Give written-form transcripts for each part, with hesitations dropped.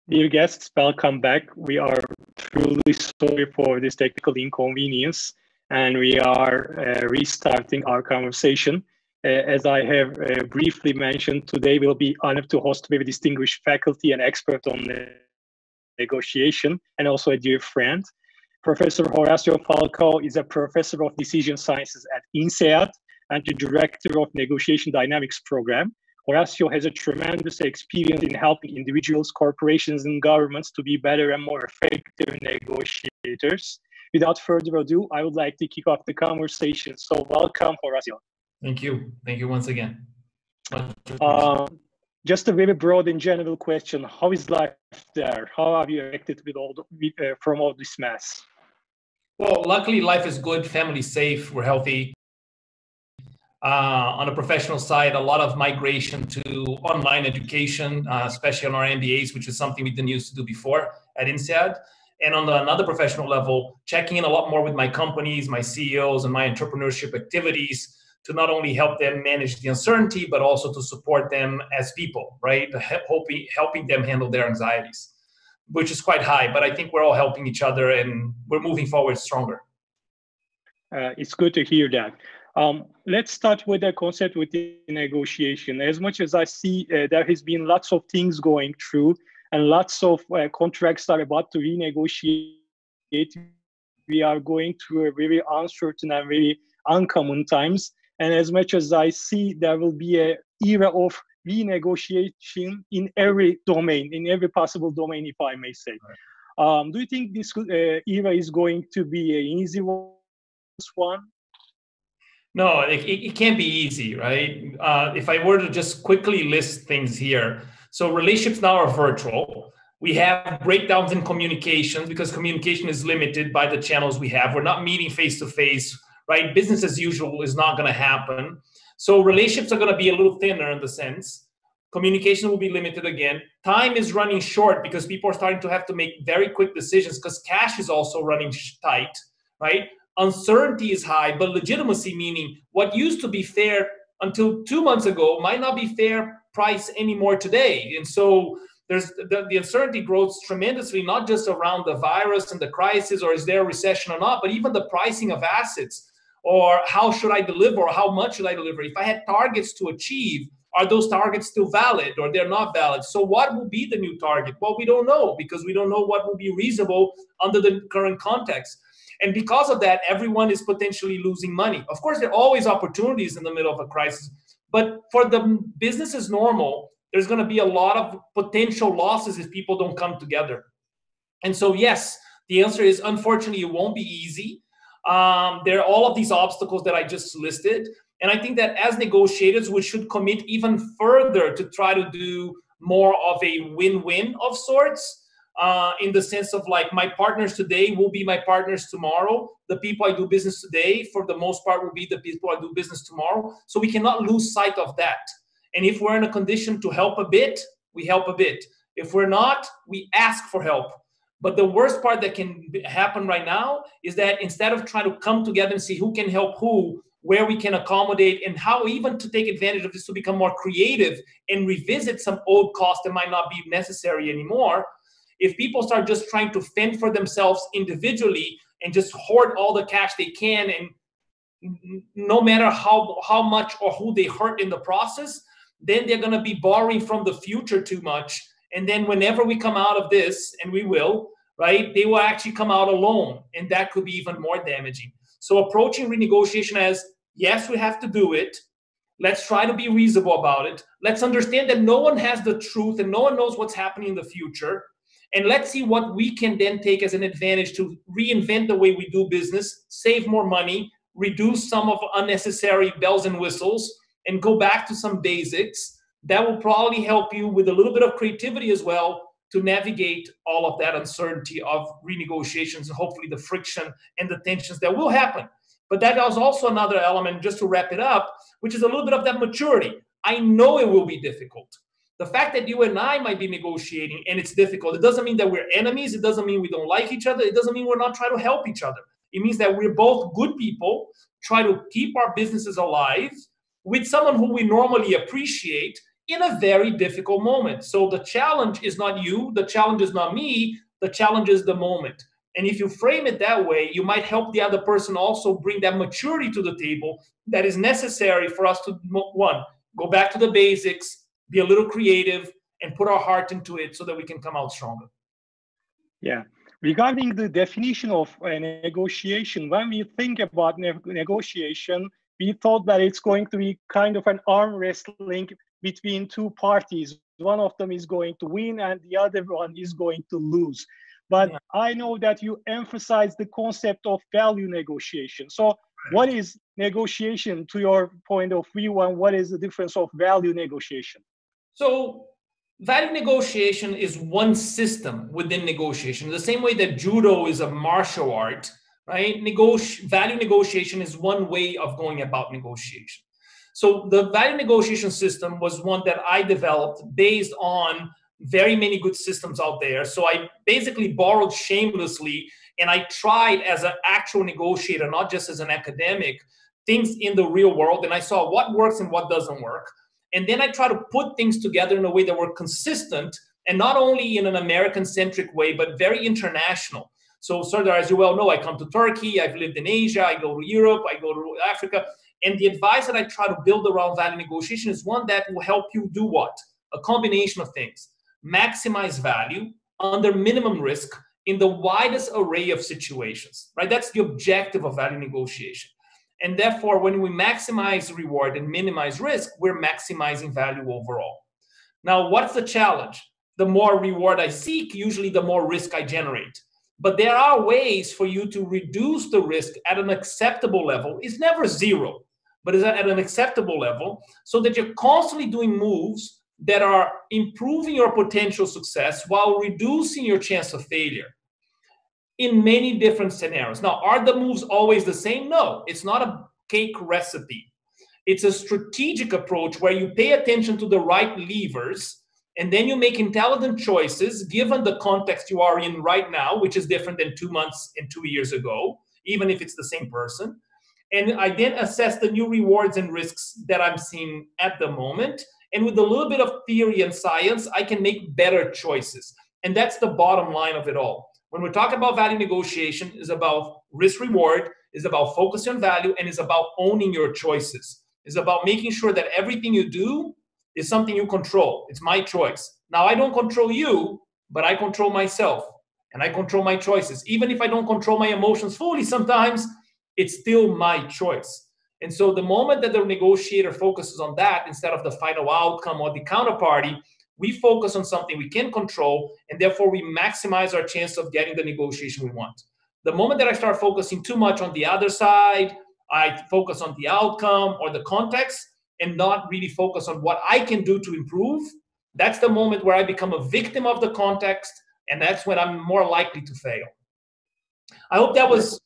Dear guests, welcome back. We are truly sorry for this technical inconvenience, and we are restarting our conversation. As I have briefly mentioned, today we'll be honored to host very distinguished faculty and expert on negotiation, and also a dear friend. Professor Horacio Falcao is a professor of decision sciences at INSEAD and the director of negotiation dynamics program. Horacio has a tremendous experience in helping individuals, corporations, and governments to be better and more effective negotiators. Without further ado, I would like to kick off the conversation. So welcome, Horacio. Thank you. Thank you once again. Just a very broad and general question. How is life there? How are you affected with from all this mess? Well, luckily life is good, family safe, we're healthy. On a professional side, a lot of migration to online education, especially on our MBAs, which is something we didn't used to do before at INSEAD. And on another professional level, checking in a lot more with my companies, my CEOs, and my entrepreneurship activities to not only help them manage the uncertainty, but also to support them as people, right? Helping them handle their anxieties, which is quite high. But I think we're all helping each other and we're moving forward stronger. It's good to hear that. Let's start with the concept within negotiation. As much as I see, there has been lots of things going through and lots of contracts are about to renegotiate. We are going through a very uncertain and very uncommon times. And as much as I see, there will be an era of renegotiation in every domain, in every possible domain, if I may say. Right. Do you think this era is going to be an easy one? No, it can't be easy, right? If I were to just quickly list things here. So relationships now are virtual. We have breakdowns in communication because communication is limited by the channels we have. We're not meeting face to face, right? Business as usual is not going to happen. So relationships are going to be a little thinner in the sense. Communication will be limited again. Time is running short because people are starting to have to make very quick decisions because cash is also running tight, right? Uncertainty is high, but legitimacy, meaning what used to be fair until 2 months ago might not be fair price anymore today. And so there's the uncertainty grows tremendously, not just around the virus and the crisis, or is there a recession or not, but even the pricing of assets, or how should I deliver, or how much should I deliver? If I had targets to achieve, are those targets still valid or they're not valid? So what will be the new target? Well, we don't know because we don't know what will be reasonable under the current context. And because of that, everyone is potentially losing money. Of course, there are always opportunities in the middle of a crisis, but for the business as normal, there's going to be a lot of potential losses if people don't come together. And so, yes, the answer is, unfortunately, it won't be easy. There are all of these obstacles that I just listed. And I think that as negotiators, we should commit even further to try to do more of a win-win of sorts. In the sense of like my partners today will be my partners tomorrow. The people I do business today, for the most part, will be the people I do business tomorrow. So we cannot lose sight of that. And if we're in a condition to help a bit, we help a bit. If we're not, we ask for help. But the worst part that can happen right now is that instead of trying to come together and see who can help who, where we can accommodate, and how even to take advantage of this to become more creative and revisit some old costs that might not be necessary anymore. If people start just trying to fend for themselves individually and just hoard all the cash they can, and no matter how much or who they hurt in the process, then they're going to be borrowing from the future too much. And then whenever we come out of this, and we will, right, they will actually come out alone. And that could be even more damaging. So approaching renegotiation as, yes, we have to do it. Let's try to be reasonable about it. Let's understand that no one has the truth and no one knows what's happening in the future. And let's see what we can then take as an advantage to reinvent the way we do business, save more money, reduce some of unnecessary bells and whistles, and go back to some basics. That will probably help you with a little bit of creativity as well to navigate all of that uncertainty of renegotiations and hopefully the friction and the tensions that will happen. But that is also another element, just to wrap it up, which is a little bit of that maturity. I know it will be difficult. The fact that you and I might be negotiating and it's difficult, it doesn't mean that we're enemies. It doesn't mean we don't like each other. It doesn't mean we're not trying to help each other. It means that we're both good people, try to keep our businesses alive with someone who we normally appreciate, in a very difficult moment. So the challenge is not you, the challenge is not me, the challenge is the moment. And if you frame it that way, you might help the other person also bring that maturity to the table that is necessary for us to, one, go back to the basics, be a little creative, and put our heart into it so that we can come out stronger. Yeah. Regarding the definition of a negotiation, when we think about negotiation, we thought that it's going to be kind of an arm wrestling between two parties. One of them is going to win and the other one is going to lose. But yeah. I know that you emphasize the concept of value negotiation. So what is negotiation to your point of view, and what is the difference of value negotiation? So value negotiation is one system within negotiation. The same way that judo is a martial art, right? Value negotiation is one way of going about negotiation. So the value negotiation system was one that I developed based on very many good systems out there. So I basically borrowed shamelessly, and I tried as an actual negotiator, not just as an academic, things in the real world, and I saw what works and what doesn't work. And then I try to put things together in a way that were consistent, and not only in an American-centric way, but very international. So, Sardar, as you well know, I come to Turkey, I've lived in Asia, I go to Europe, I go to Africa. And the advice that I try to build around value negotiation is one that will help you do what? A combination of things. Maximize value under minimum risk in the widest array of situations, right? That's the objective of value negotiation. And therefore, when we maximize reward and minimize risk, we're maximizing value overall. Now, what's the challenge? The more reward I seek, usually the more risk I generate. But there are ways for you to reduce the risk at an acceptable level. It's never zero, but it's at an acceptable level so that you're constantly doing moves that are improving your potential success while reducing your chance of failure in many different scenarios. Now, are the moves always the same? No, it's not a cake recipe. It's a strategic approach where you pay attention to the right levers, and then you make intelligent choices given the context you are in right now, which is different than 2 months and 2 years ago, even if it's the same person. And I then assess the new rewards and risks that I'm seeing at the moment. And with a little bit of theory and science, I can make better choices. And that's the bottom line of it all. When we're talking about value negotiation, it's about risk reward, it's about focusing on value, and it's about owning your choices. It's about making sure that everything you do is something you control. It's my choice. Now, I don't control you, but I control myself, and I control my choices. Even if I don't control my emotions fully sometimes, it's still my choice. And so the moment that the negotiator focuses on that instead of the final outcome or the counterparty, we focus on something we can control, and therefore we maximize our chance of getting the negotiation we want. The moment that I start focusing too much on the other side, I focus on the outcome or the context and not really focus on what I can do to improve, that's the moment where I become a victim of the context, and that's when I'm more likely to fail. I hope that was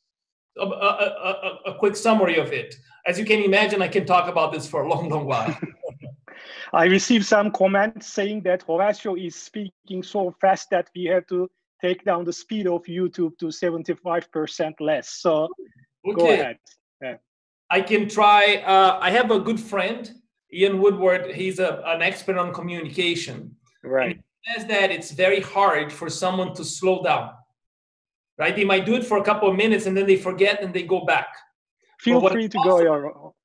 a quick summary of it. As you can imagine, I can talk about this for a long, long while. I received some comments saying that Horacio is speaking so fast that we have to take down the speed of YouTube to 75% less. So okay. Go ahead. Yeah. I can try. I have a good friend, Ian Woodward. He's an expert on communication. Right. And he says that it's very hard for someone to slow down. Right? They might do it for a couple of minutes and then they forget and they go back. Feel free to go.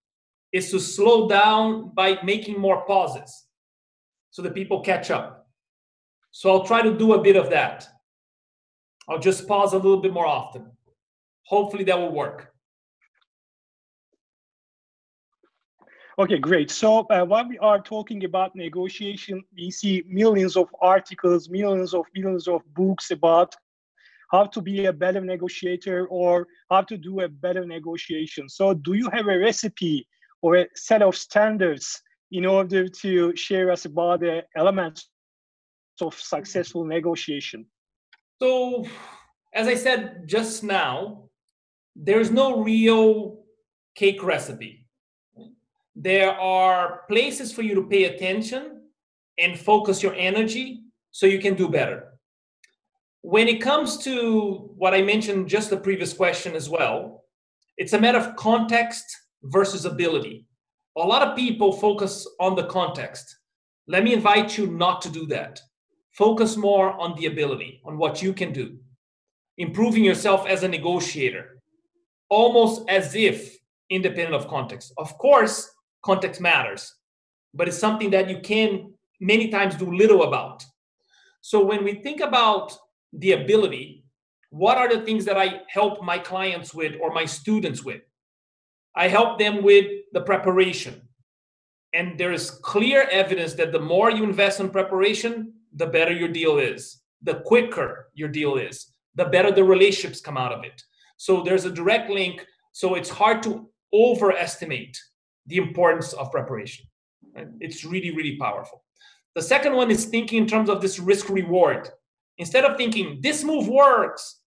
Is to slow down by making more pauses so that people catch up. So I'll try to do a bit of that. I'll just pause a little bit more often. Hopefully that will work. Okay, great. So when we are talking about negotiation, we see millions of articles, millions of books about how to be a better negotiator or how to do a better negotiation. So do you have a recipe or a set of standards in order to share us about the elements of successful negotiation? So, as I said just now, there's no real cake recipe. There are places for you to pay attention and focus your energy so you can do better. When it comes to what I mentioned just the previous question as well, it's a matter of context versus ability. A lot of people focus on the context. Let me invite you not to do that. Focus more on the ability, on what you can do. Improving yourself as a negotiator, almost as if independent of context. Of course, context matters, but it's something that you can many times do little about. So when we think about the ability, what are the things that I help my clients with or my students with? I help them with the preparation. And there is clear evidence that the more you invest in preparation, the better your deal is, the quicker your deal is, the better the relationships come out of it. So there's a direct link. So it's hard to overestimate the importance of preparation. Right? It's really, really powerful. The second one is thinking in terms of this risk reward. Instead of thinking, this move works,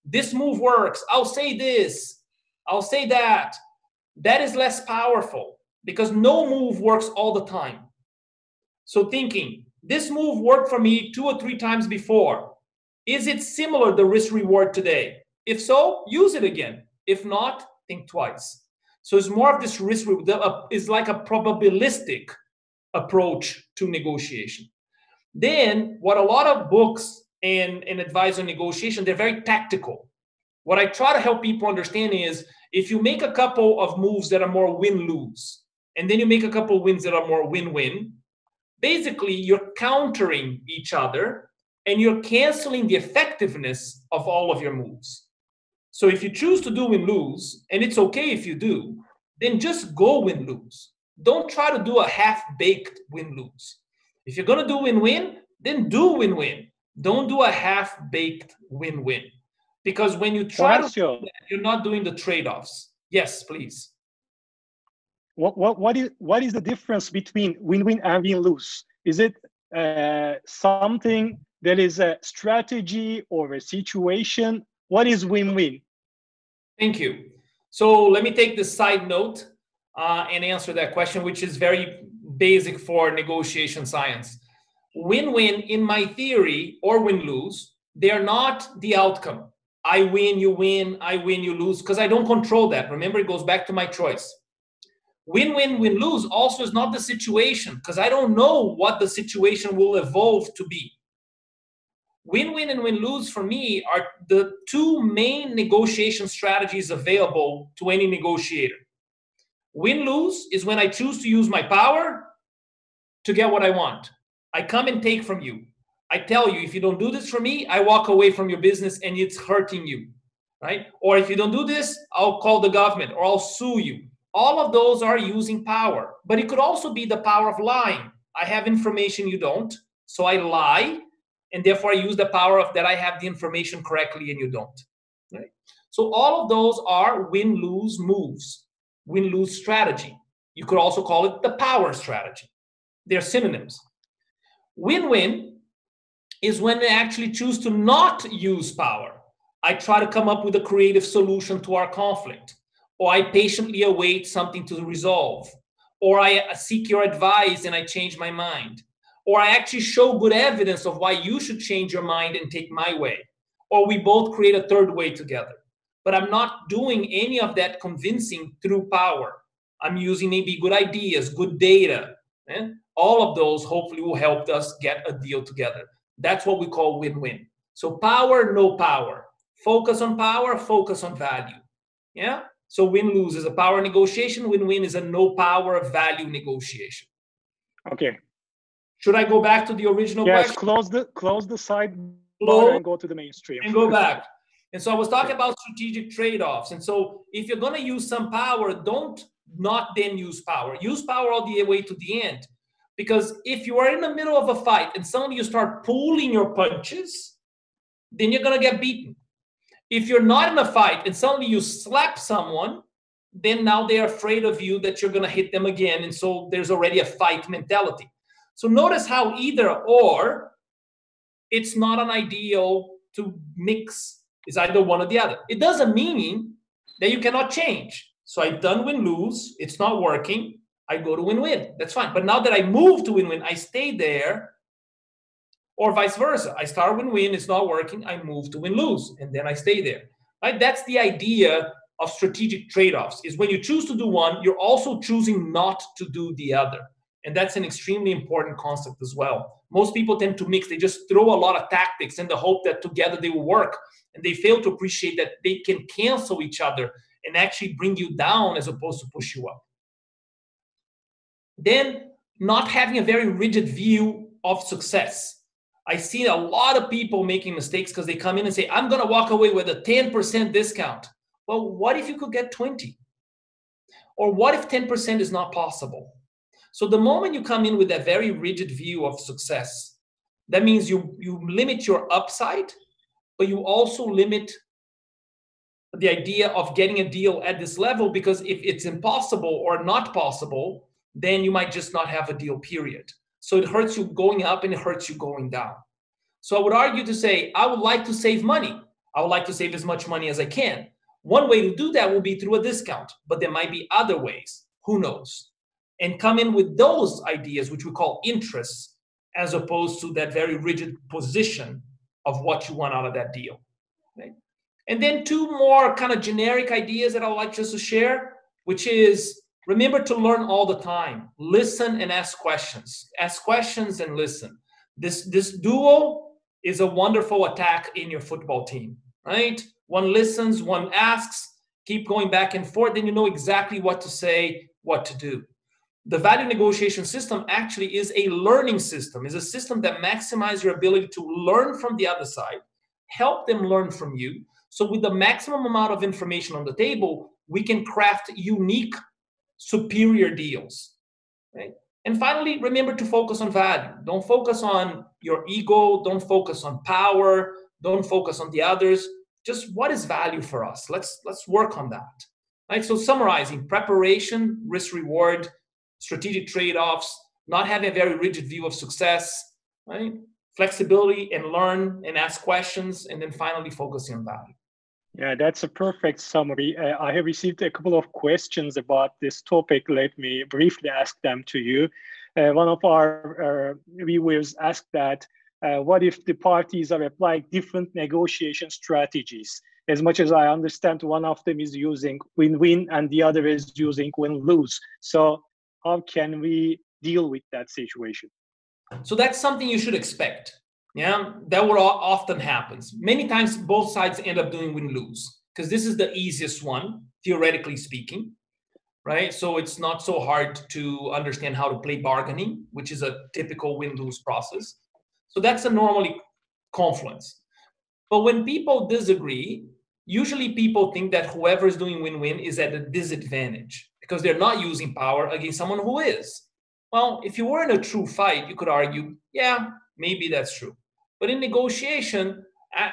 I'll say this, I'll say that, that is less powerful because no move works all the time. So thinking, this move worked for me 2 or 3 times before. Is it similar, the risk reward today? If so, use it again. If not, think twice. So it's more of this risk, is like a probabilistic approach to negotiation. Then what a lot of books and advice on negotiation, they're very tactical. What I try to help people understand is if you make a couple of moves that are more win-lose, and then you make a couple of wins that are more win-win, basically you're countering each other and you're canceling the effectiveness of all of your moves. So if you choose to do win-lose, and it's okay if you do, then just go win-lose. Don't try to do a half-baked win-lose. If you're going to do win-win, then do win-win. Don't do a half-baked win-win. Because when you try to do that, you're not doing the trade-offs. Yes, please. What is the difference between win-win and win-lose? Is it something that is a strategy or a situation? What is win-win? Thank you. So let me take this side note and answer that question, which is very basic for negotiation science. Win-win, in my theory, or win-lose, they are not the outcome. I win, you lose, because I don't control that. Remember, it goes back to my choice. Win-win, win-lose also is not the situation, because I don't know what the situation will evolve to be. Win-win and win-lose for me are the 2 main negotiation strategies available to any negotiator. Win-lose is when I choose to use my power to get what I want. I come and take from you. I tell you, if you don't do this for me, I walk away from your business and it's hurting you, right? Or if you don't do this, I'll call the government or I'll sue you. All of those are using power, but it could also be the power of lying. I have information you don't, so I lie, and therefore I use the power of that I have the information correctly and you don't, right? So all of those are win-lose moves, win-lose strategy. You could also call it the power strategy. They're synonyms. Win-win is when I actually choose to not use power. I try to come up with a creative solution to our conflict, or I patiently await something to resolve, or I seek your advice and I change my mind, or I actually show good evidence of why you should change your mind and take my way, or we both create a third way together. But I'm not doing any of that convincing through power. I'm using maybe good ideas, good data. All of those hopefully will help us get a deal together. That's what we call win-win. So power, no power. Focus on power, focus on value. Yeah? So win-lose is a power negotiation. Win-win is a no power value negotiation. Okay. Should I go back to the original question? Yes, close the side and go to the mainstream. And go back. And so I was talking about strategic trade-offs. And so if you're going to use some power, don't not then use power. Use power all the way to the end. Because if you are in the middle of a fight and suddenly you start pulling your punches, then you're going to get beaten. If you're not in a fight and suddenly you slap someone, then now they're afraid of you that you're going to hit them again. And so there's already a fight mentality. So notice how either or, it's not an ideal to mix. It's either one or the other. It doesn't mean that you cannot change. So I've done win-lose. It's not working. I go to win-win. That's fine. But now that I move to win-win, I stay there, or vice versa. I start win-win. It's not working. I move to win-lose, and then I stay there. Right? That's the idea of strategic trade-offs, is when you choose to do one, you're also choosing not to do the other. And that's an extremely important concept as well. Most people tend to mix. They just throw a lot of tactics in the hope that together they will work. And they fail to appreciate that they can cancel each other and actually bring you down as opposed to push you up. Then not having a very rigid view of success. I see a lot of people making mistakes because they come in and say, I'm going to walk away with a 10% discount. Well, what if you could get 20? Or what if 10% is not possible? So the moment you come in with a very rigid view of success, that means you limit your upside, but you also limit the idea of getting a deal at this level, because if it's impossible or not possible, then you might just not have a deal, period. So it hurts you going up and it hurts you going down. So I would argue to say, I would like to save money. I would like to save as much money as I can. One way to do that will be through a discount, but there might be other ways. Who knows? And come in with those ideas, which we call interests, as opposed to that very rigid position of what you want out of that deal. Right? And then two more kind of generic ideas that I would like just to share, which is remember to learn all the time. Listen and ask questions. Ask questions and listen. This duo is a wonderful attack in your football team, right? One listens, one asks, keep going back and forth, then you know exactly what to say, what to do. The value negotiation system actually is a learning system, is a system that maximizes your ability to learn from the other side, help them learn from you. So with the maximum amount of information on the table, we can craft unique, superior deals. Right? And finally, remember to focus on value. Don't focus on your ego. Don't focus on power. Don't focus on the others. Just what is value for us? Let's work on that. Right? So summarizing: preparation, risk reward, strategic trade-offs, not having a very rigid view of success, right? Flexibility and learn and ask questions, and then finally focusing on value. Yeah, that's a perfect summary. I have received a couple of questions about this topic. Let me briefly ask them to you. One of our viewers asked that, what if the parties are applying different negotiation strategies? As much as I understand, one of them is using win-win and the other is using win-lose. So how can we deal with that situation? So that's something you should expect. Yeah, that would often happens. Many times both sides end up doing win-lose because this is the easiest one, theoretically speaking, right? So it's not so hard to understand how to play bargaining, which is a typical win-lose process. So that's a normally confluence. But when people disagree, usually people think that whoever is doing win-win is at a disadvantage because they're not using power against someone who is. Well, if you were in a true fight, you could argue, yeah, maybe that's true. But in negotiation,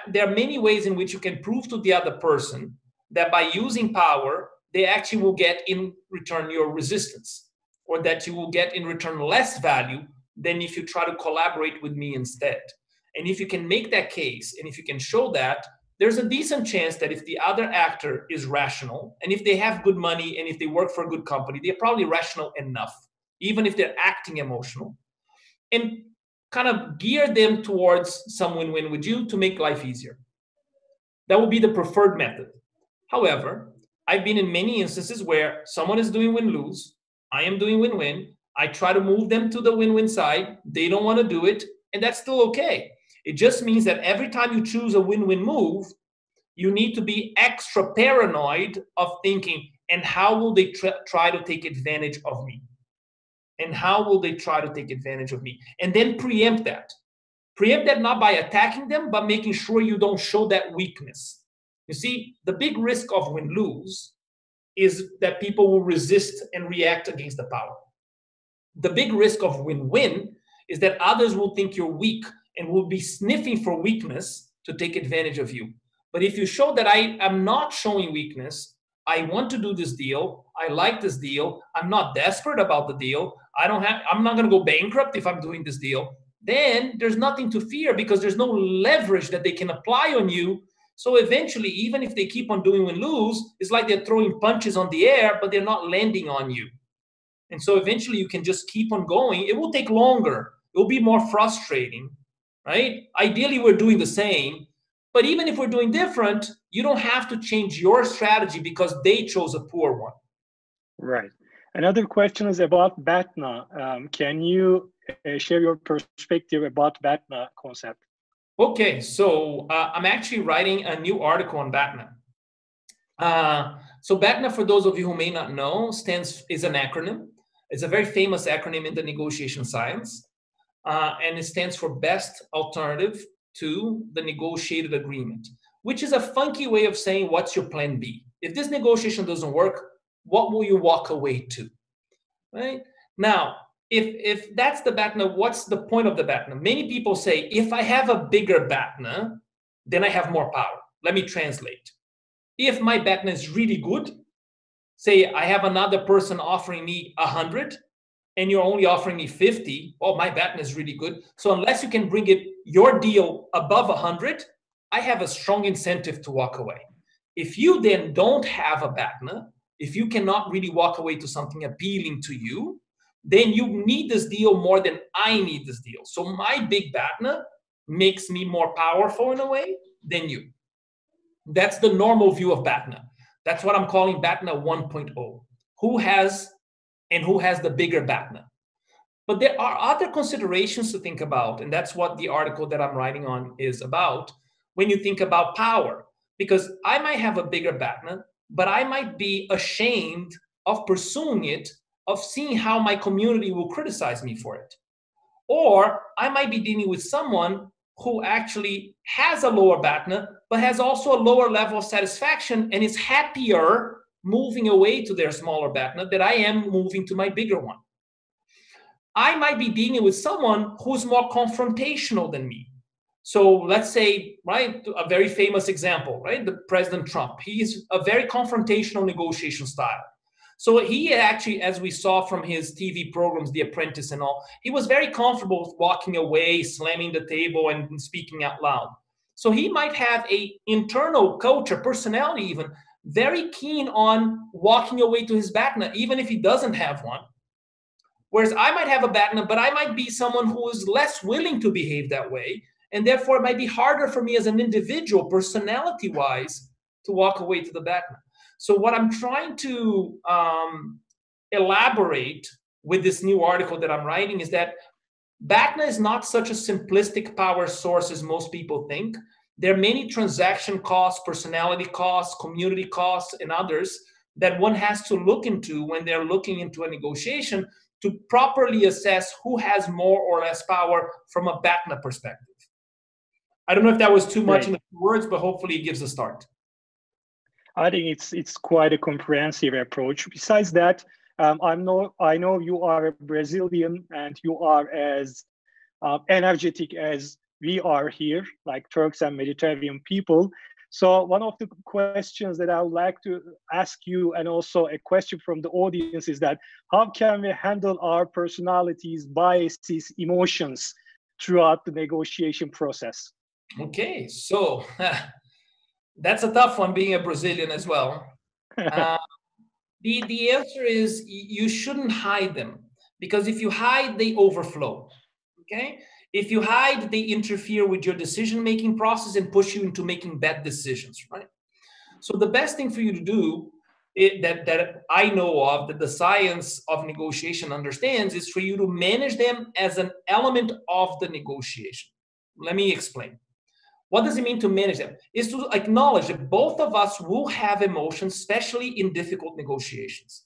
there are many ways in which you can prove to the other person that by using power, they actually will get in return your resistance, or that you will get in return less value than if you try to collaborate with me instead. And if you can make that case, and if you can show that, there's a decent chance that if the other actor is rational, and if they have good money, and if they work for a good company, they're probably rational enough, even if they're acting emotional, and kind of gear them towards some win-win with you to make life easier. That would be the preferred method. However, I've been in many instances where someone is doing win-lose, I am doing win-win, I try to move them to the win-win side, they don't want to do it, and that's still okay. It just means that every time you choose a win-win move, you need to be extra paranoid of thinking, and how will they try to take advantage of me? And how will they try to take advantage of me? And then preempt that. Preempt that not by attacking them, but making sure you don't show that weakness. You see, the big risk of win-lose is that people will resist and react against the power. The big risk of win-win is that others will think you're weak and will be sniffing for weakness to take advantage of you. But if you show that I am not showing weakness, I want to do this deal, I like this deal, I'm not desperate about the deal, I'm not going to go bankrupt if I'm doing this deal, then there's nothing to fear because there's no leverage that they can apply on you. So eventually, even if they keep on doing win-lose, it's like they're throwing punches on the air, but they're not landing on you. And so eventually you can just keep on going. It will take longer. It will be more frustrating, right? Ideally, we're doing the same. But even if we're doing different, you don't have to change your strategy because they chose a poor one. Right. Another question is about Batna. Can you share your perspective about Batna concept? Okay, so I'm actually writing a new article on Batna. So Batna, for those of you who may not know, is an acronym. It's a very famous acronym in the negotiation science, and it stands for Best Alternative to the Negotiated Agreement, which is a funky way of saying what's your plan B. If this negotiation doesn't work, what will you walk away to? Right? Now, if that's the Batna, what's the point of the Batna? Many people say, if I have a bigger Batna, then I have more power. Let me translate. If my Batna is really good, say I have another person offering me 100 and you're only offering me 50, well, my Batna is really good. So unless you can bring your deal above 100, I have a strong incentive to walk away. If you then don't have a Batna, if you cannot really walk away to something appealing to you, then you need this deal more than I need this deal. So my big Batna makes me more powerful in a way than you. That's the normal view of Batna. That's what I'm calling Batna 1.0. Who has the bigger Batna? But there are other considerations to think about, and that's what the article that I'm writing on is about when you think about power. Because I might have a bigger Batna, but I might be ashamed of pursuing it, of seeing how my community will criticize me for it. Or I might be dealing with someone who actually has a lower Batna, but has also a lower level of satisfaction and is happier moving away to their smaller Batna than I am moving to my bigger one. I might be dealing with someone who's more confrontational than me. So let's say, right, a very famous example, right, the President Trump. He's a very confrontational negotiation style. So he actually, as we saw from his TV programs, The Apprentice and all, he was very comfortable with walking away, slamming the table and speaking out loud. So he might have an internal culture, personality even, very keen on walking away to his Batna, even if he doesn't have one. Whereas I might have a Batna, but I might be someone who is less willing to behave that way. And therefore, it might be harder for me as an individual, personality-wise, to walk away to the Batna. So what I'm trying to elaborate with this new article that I'm writing is that Batna is not such a simplistic power source as most people think. There are many transaction costs, personality costs, community costs, and others that one has to look into when they're looking into a negotiation to properly assess who has more or less power from a Batna perspective. I don't know if that was too much in the words, but hopefully it gives a start. I think it's quite a comprehensive approach. Besides that, I know you are a Brazilian and you are as energetic as we are here, like Turks and Mediterranean people. So one of the questions that I would like to ask you, and also a question from the audience, is that how can we handle our personalities, biases, emotions throughout the negotiation process? Okay, so that's a tough one, being a Brazilian as well. The answer is you shouldn't hide them, because if you hide, they overflow. Okay, if you hide, they interfere with your decision-making process and push you into making bad decisions, right? So the best thing for you to do that I know of, that the science of negotiation understands, is for you to manage them as an element of the negotiation. Let me explain. What does it mean to manage them? Is to acknowledge that both of us will have emotions, especially in difficult negotiations.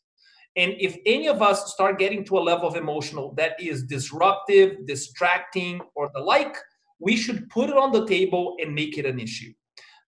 And if any of us start getting to a level of emotional that is disruptive, distracting, or the like, we should put it on the table and make it an issue.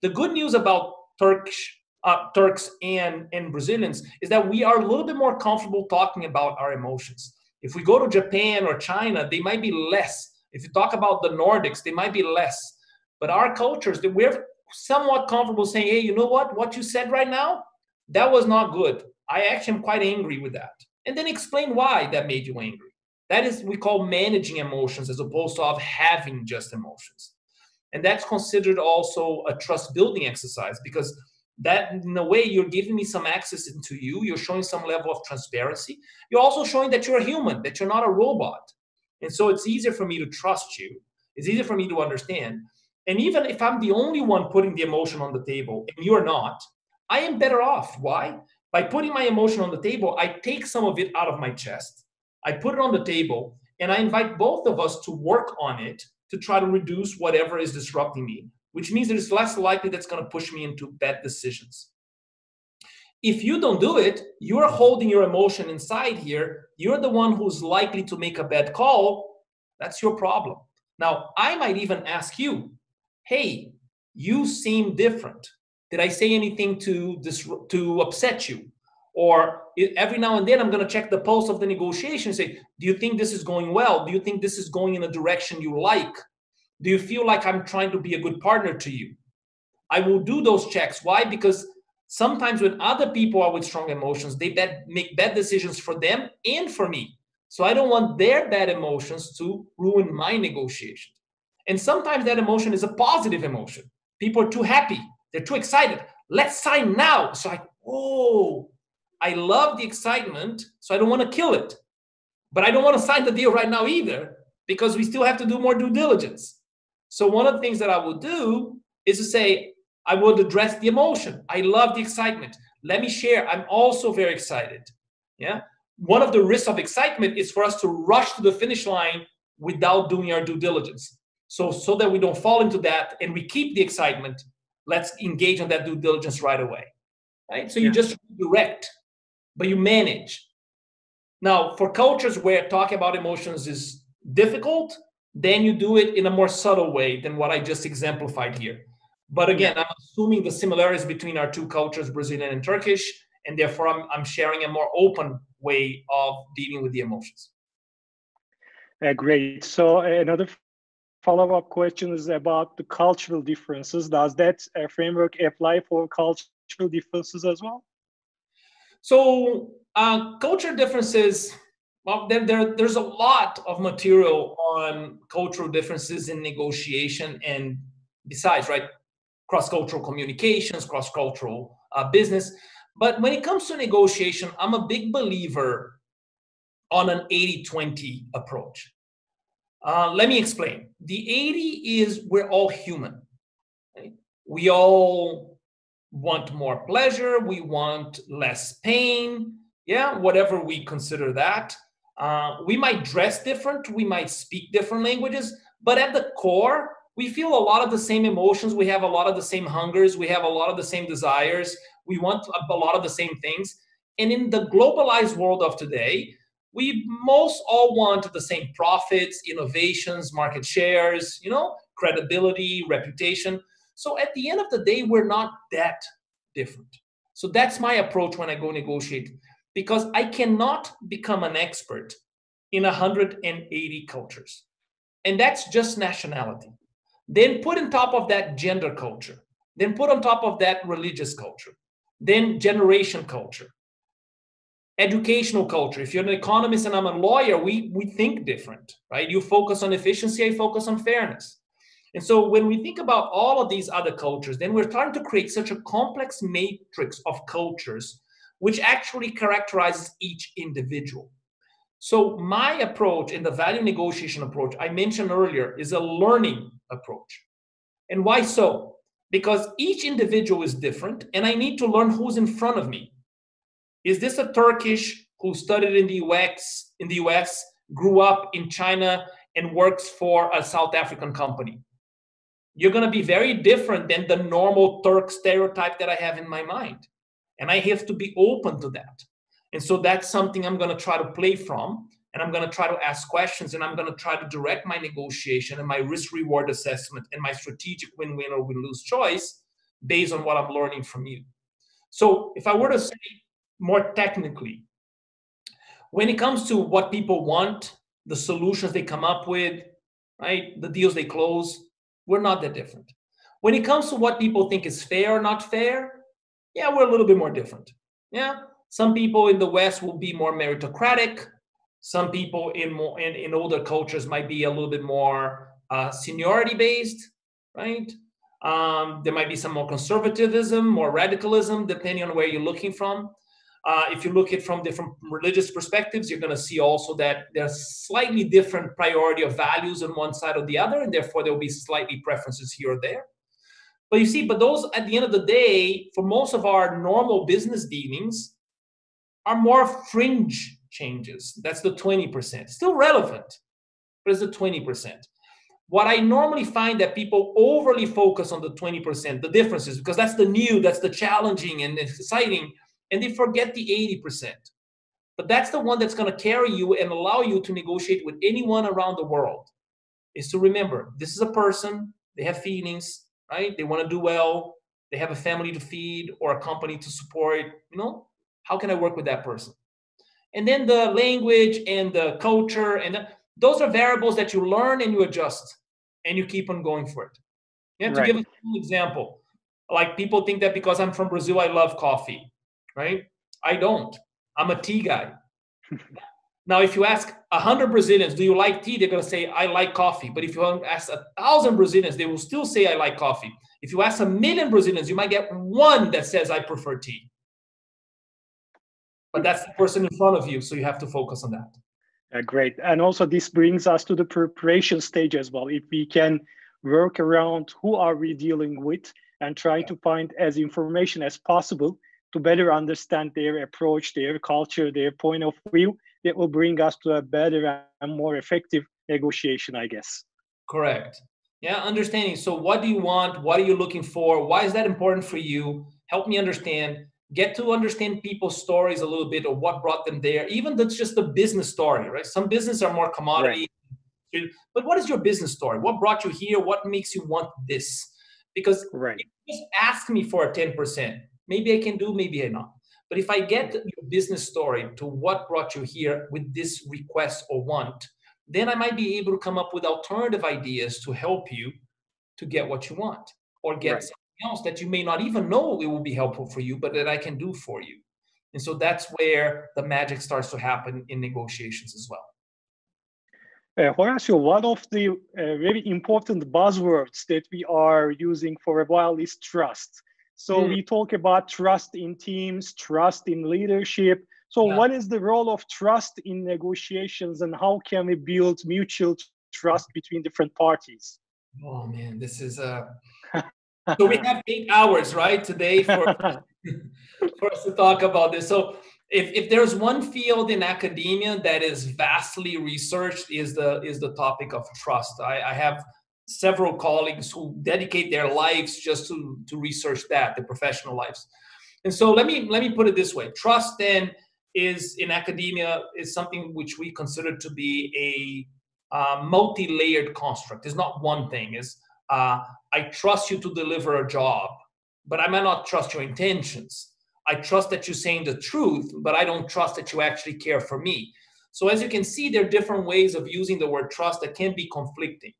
The good news about Turks and Brazilians is that we are a little bit more comfortable talking about our emotions. If we go to Japan or China, they might be less. If you talk about the Nordics, they might be less. But our cultures, we're somewhat comfortable saying, hey, you know what you said right now, that was not good. I actually am quite angry with that. And then explain why that made you angry. That is, we call managing emotions as opposed to having just emotions. And that's considered also a trust building exercise, because that, in a way, you're giving me some access into you. You're showing some level of transparency. You're also showing that you're a human, that you're not a robot. And so it's easier for me to trust you. It's easier for me to understand. And even if I'm the only one putting the emotion on the table and you're not, I am better off. Why? By putting my emotion on the table, I take some of it out of my chest, I put it on the table, and I invite both of us to work on it to try to reduce whatever is disrupting me, which means that it's less likely that's going to push me into bad decisions. If you don't do it, you're holding your emotion inside here. You're the one who's likely to make a bad call. That's your problem. Now, I might even ask you, hey, you seem different. Did I say anything to upset you? Or every now and then I'm going to check the pulse of the negotiation and say, do you think this is going well? Do you think this is going in a direction you like? Do you feel like I'm trying to be a good partner to you? I will do those checks. Why? Because sometimes when other people are with strong emotions, they make bad decisions for them and for me. So I don't want their bad emotions to ruin my negotiation. And sometimes that emotion is a positive emotion. People are too happy. They're too excited. Let's sign now. So whoa, I love the excitement, so I don't want to kill it. But I don't want to sign the deal right now either, because we still have to do more due diligence. So one of the things that I will do is to say, I will address the emotion. I love the excitement. Let me share. I'm also very excited. Yeah. One of the risks of excitement is for us to rush to the finish line without doing our due diligence. So that we don't fall into that and we keep the excitement, let's engage on that due diligence right away. Right? So you just direct, but you manage. Now, for cultures where talking about emotions is difficult, then you do it in a more subtle way than what I just exemplified here. But again, I'm assuming the similarities between our two cultures, Brazilian and Turkish, and therefore I'm sharing a more open way of dealing with the emotions. Great. So another follow-up question is about the cultural differences. Does that framework apply for cultural differences as well? So culture differences, well, there's a lot of material on cultural differences in negotiation and besides, right? Cross-cultural communications, cross-cultural business. But when it comes to negotiation, I'm a big believer on an 80-20 approach. Let me explain. The 80 is we're all human. Right? We all want more pleasure. We want less pain. Yeah, whatever we consider that. We might dress different. We might speak different languages. But at the core, we feel a lot of the same emotions. We have a lot of the same hungers. We have a lot of the same desires. We want a lot of the same things. And in the globalized world of today, we most all want the same profits, innovations, market shares, credibility, reputation. So at the end of the day, we're not that different. So that's my approach when I go negotiate, because I cannot become an expert in 180 cultures. And that's just nationality. Then put on top of that gender culture. Then put on top of that religious culture. Then generation culture. Educational culture. If you're an economist and I'm a lawyer, we think different, right? You focus on efficiency, I focus on fairness. And so when we think about all of these other cultures, then we're trying to create such a complex matrix of cultures, which actually characterizes each individual. So my approach in the value negotiation approach I mentioned earlier is a learning approach. And why so? Because each individual is different and I need to learn who's in front of me. Is this a Turkish who studied in the US, grew up in China, and works for a South African company? You're going to be very different than the normal Turk stereotype that I have in my mind. And I have to be open to that. And so that's something I'm going to try to play from, and I'm going to try to ask questions, and I'm going to try to direct my negotiation and my risk-reward assessment and my strategic win-win or win-lose choice based on what I'm learning from you. So if I were to say more technically, when it comes to what people want, the solutions they come up with, right, the deals they close, we're not that different. When it comes to what people think is fair or not fair, yeah, we're a little bit more different. Yeah, some people in the West will be more meritocratic. Some people in older cultures might be a little bit more seniority based, right? There might be some more conservatism, more radicalism, depending on where you're looking from. If you look at it from different religious perspectives, you're going to see also that there's slightly different priority of values on one side or the other, and therefore there will be slightly preferences here or there. But you see, those, at the end of the day, for most of our normal business dealings, are more fringe changes. That's the 20%. Still relevant, but it's the 20%. What I normally find that people overly focus on the 20%, the differences, because that's the new, that's the challenging and exciting, and they forget the 80%. But that's the one that's going to carry you and allow you to negotiate with anyone around the world. Is to remember, this is a person, they have feelings, right? They want to do well, they have a family to feed or a company to support, you know, how can I work with that person? And then the language and the culture, and those are variables that you learn and you adjust and you keep on going for it. Yeah, to give a simple example, like people think that because I'm from Brazil, I love coffee, right? I don't. I'm a tea guy. Now, if you ask 100 Brazilians, do you like tea? They're going to say, I like coffee. But if you ask 1,000 Brazilians, they will still say, I like coffee. If you ask 1,000,000 Brazilians, you might get one that says, I prefer tea. But that's the person in front of you, so you have to focus on that. Great. And also this brings us to the preparation stage as well. If we can work around who are we dealing with and try to find as information as possible to better understand their approach, their culture, their point of view, it will bring us to a better and more effective negotiation, I guess. Correct. Yeah, understanding. So what do you want? What are you looking for? Why is that important for you? Help me understand. Get to understand people's stories a little bit, or what brought them there. Even that's just the business story, right? Some business are more commodity. Right. But what is your business story? What brought you here? What makes you want this? Because if you just ask me for a 10%, maybe I can do, maybe I not. But if I get your business story to what brought you here with this request or want, then I might be able to come up with alternative ideas to help you to get what you want, or get something else that you may not even know it will be helpful for you, but that I can do for you. And so that's where the magic starts to happen in negotiations as well. Horacio, one of the very important buzzwords that we are using for a while is trust. So we talk about trust in teams, trust in leadership. So what is the role of trust in negotiations, and how can we build mutual trust between different parties? Oh man, this is so we have 8 hours, right, today for us to talk about this. So if there's one field in academia that is vastly researched, is the topic of trust. I have several colleagues who dedicate their lives just to research that, their professional lives. And so let me put it this way. Trust then is, in academia, is something which we consider to be a multi-layered construct. It's not one thing. It's I trust you to deliver a job, but I might not trust your intentions. I trust that you're saying the truth, but I don't trust that you actually care for me. So as you can see, there are different ways of using the word trust that can be conflicting.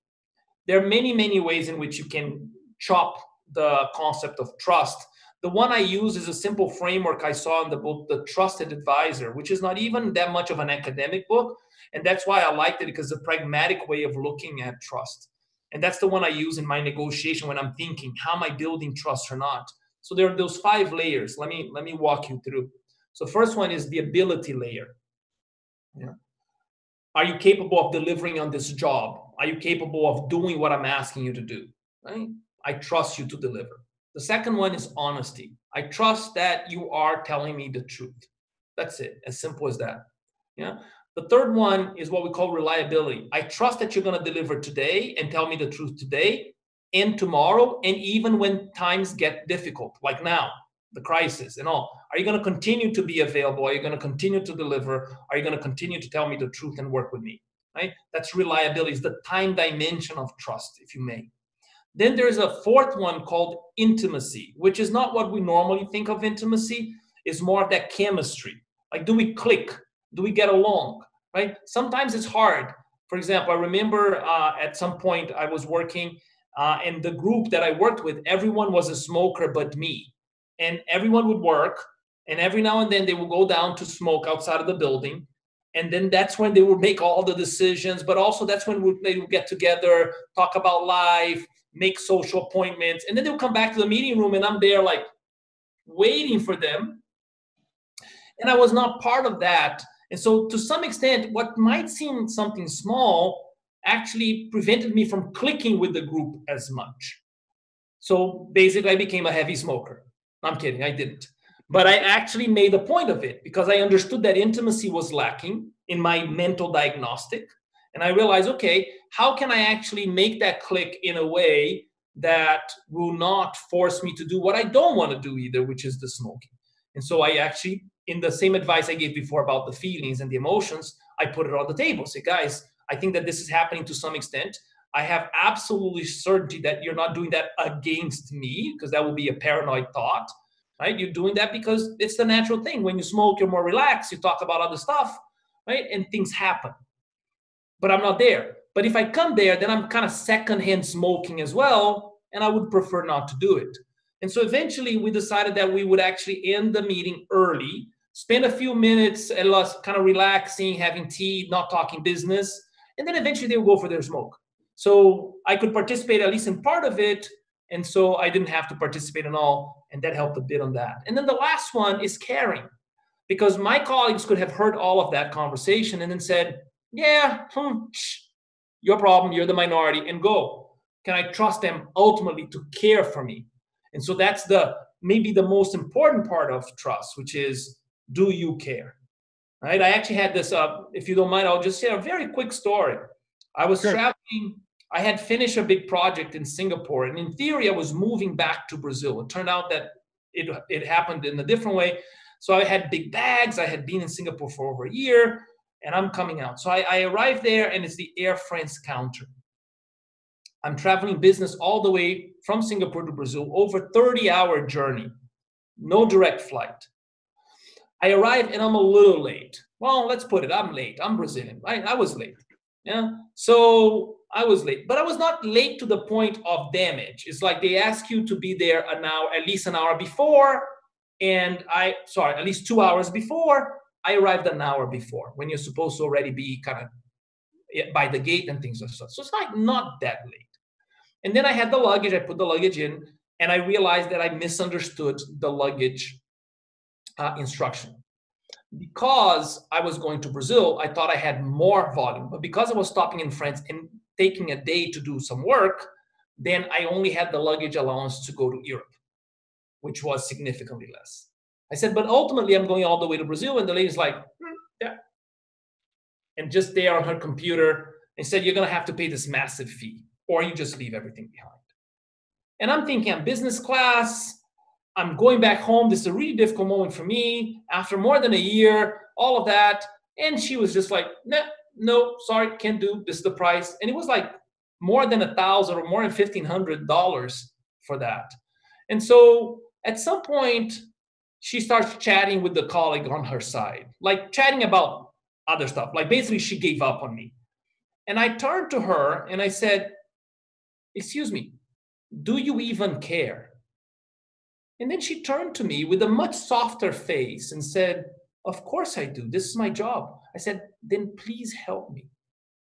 There are many, many ways in which you can chop the concept of trust. The one I use is a simple framework I saw in the book, The Trusted Advisor, which is not even that much of an academic book. And that's why I liked it, because it's a pragmatic way of looking at trust. And that's the one I use in my negotiation when I'm thinking, how am I building trust or not? So there are those 5 layers. Let me walk you through. So first one is the ability layer. Yeah. Are you capable of delivering on this job? Are you capable of doing what I'm asking you to do? Right? I trust you to deliver. The second one is honesty. I trust that you are telling me the truth. That's it. As simple as that. Yeah. The third one is what we call reliability. I trust that you're going to deliver today and tell me the truth today and tomorrow, and even when times get difficult, like now, the crisis and all. Are you going to continue to be available? Are you going to continue to deliver? Are you going to continue to tell me the truth and work with me? Right? That's reliability. It's the time dimension of trust, if you may. Then there's a fourth one called intimacy, which is not what we normally think of intimacy. It's more of that chemistry. Like, do we click? Do we get along? Right? Sometimes it's hard. For example, I remember at some point I was working and the group that I worked with, everyone was a smoker but me. And everyone would work, and every now and then they would go down to smoke outside of the building. And then that's when they would make all the decisions, but also that's when they would get together, talk about life, make social appointments. And then they'll come back to the meeting room, and I'm there like waiting for them. And I was not part of that. And so to some extent, what might seem something small actually prevented me from clicking with the group as much. So basically I became a heavy smoker. I'm kidding, I didn't. But I actually made a point of it because I understood that intimacy was lacking in my mental diagnostic. And I realized, okay, how can I actually make that click in a way that will not force me to do what I don't want to do either, which is the smoking. And so I actually, in the same advice I gave before about the feelings and the emotions, I put it on the table. Say, guys, I think that this is happening to some extent. I have absolutely certainty that you're not doing that against me, because that would be a paranoid thought, right? You're doing that because it's the natural thing. When you smoke, you're more relaxed. You talk about other stuff, right? And things happen. But I'm not there. But if I come there, then I'm kind of secondhand smoking as well, and I would prefer not to do it. And so eventually we decided that we would actually end the meeting early, spend a few minutes at last kind of relaxing, having tea, not talking business, and then eventually they would go for their smoke. So I could participate at least in part of it, and so I didn't have to participate in all, and that helped a bit on that. And then the last one is caring, because my colleagues could have heard all of that conversation and then said, yeah, your problem, you're the minority, and go. Can I trust them ultimately to care for me? And so that's maybe the most important part of trust, which is, do you care? Right? I actually had this, if you don't mind, I'll just share a very quick story. I was traveling, I had finished a big project in Singapore, and in theory, I was moving back to Brazil. It turned out that it happened in a different way. So I had big bags. I had been in Singapore for over a year, and I'm coming out. So I arrived there, and it's the Air France counter. I'm traveling business all the way from Singapore to Brazil, over 30-hour journey, no direct flight. I arrived and I'm a little late. Well, let's put it, I'm late. I'm Brazilian, right? I was late. Yeah. So I was late, but I was not late to the point of damage. It's like they ask you to be there an hour, at least an hour before. And at least 2 hours before. I arrived an hour before, when you're supposed to already be kind of by the gate and things like that. So it's like not that late. And then I had the luggage, I put the luggage in, and I realized that I misunderstood the luggage instruction. Because I was going to Brazil, I thought I had more volume. But because I was stopping in France and taking a day to do some work, then I only had the luggage allowance to go to Europe, which was significantly less. I said, but ultimately I'm going all the way to Brazil. And the lady's like, yeah. And just there on her computer, and said, you're going to have to pay this massive fee, or you just leave everything behind. And I'm thinking, I'm business class. I'm going back home. This is a really difficult moment for me. After more than a year, all of that. And she was just like, nah, no, sorry, can't do. This is the price. And it was like more than $1,000 or more than $1,500 for that. And so at some point, she starts chatting with the colleague on her side, like chatting about other stuff. Like basically she gave up on me. And I turned to her and I said, excuse me, do you even care? And then she turned to me with a much softer face and said, of course I do. This is my job. I said, then please help me,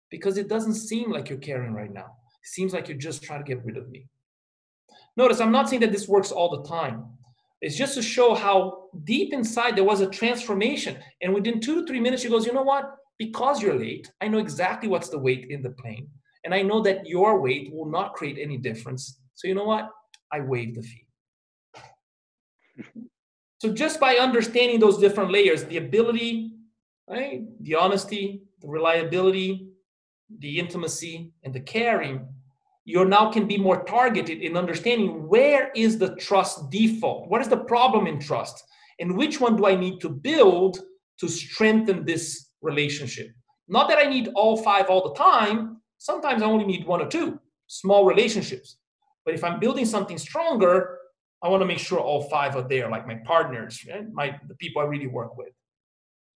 because it doesn't seem like you're caring right now. It seems like you're just trying to get rid of me. Notice, I'm not saying that this works all the time. It's just to show how deep inside there was a transformation. And within 2 to 3 minutes, she goes, you know what? Because you're late, I know exactly what's the weight in the plane. And I know that your weight will not create any difference. So you know what? I waive the fee. So just by understanding those different layers, the ability, right, the honesty, the reliability, the intimacy, and the caring, you now can be more targeted in understanding where is the trust default? What is the problem in trust? And which one do I need to build to strengthen this relationship? Not that I need all 5 all the time. Sometimes I only need 1 or 2 small relationships. But if I'm building something stronger, I want to make sure all 5 are there, like my partners, right? The people I really work with.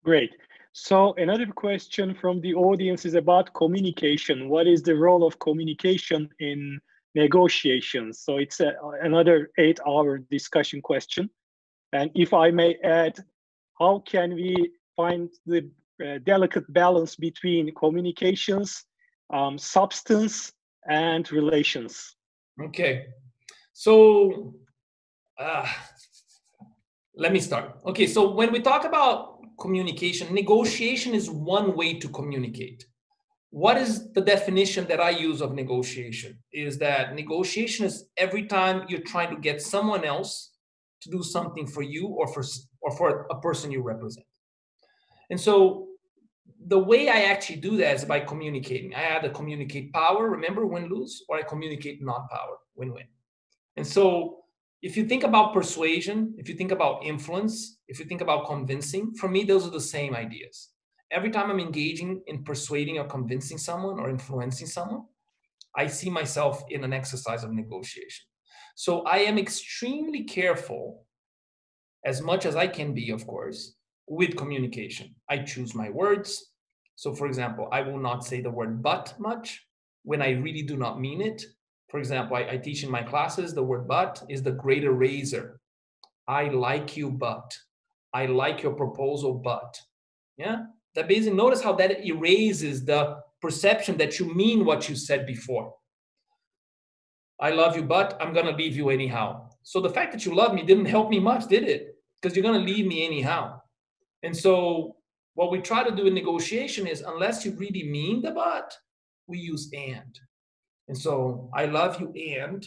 Great. So another question from the audience is about communication. What is the role of communication in negotiations? So it's another 8-hour discussion question. And if I may add, how can we find the delicate balance between communications, substance, and relations? Okay. So let me start. Okay, so when we talk about communication, negotiation is one way to communicate. What is the definition that I use of negotiation? Is that negotiation is every time you're trying to get someone else to do something for you or for a person you represent. And so the way I actually do that is by communicating. I either communicate power, remember, win-lose, or I communicate non-power, win-win. And so if you think about persuasion, if you think about influence, if you think about convincing, for me, those are the same ideas. Every time I'm engaging in persuading or convincing someone or influencing someone, I see myself in an exercise of negotiation. So I am extremely careful, as much as I can be, of course, with communication. I choose my words. So for example, I will not say the word but much when I really do not mean it. For example, I teach in my classes, the word but is the great eraser. I like you, but. I like your proposal, but. Yeah? That basically, notice how that erases the perception that you mean what you said before. I love you, but I'm going to leave you anyhow. So the fact that you love me didn't help me much, did it? Because you're going to leave me anyhow. And so what we try to do in negotiation is, unless you really mean the but, we use and. And so I love you and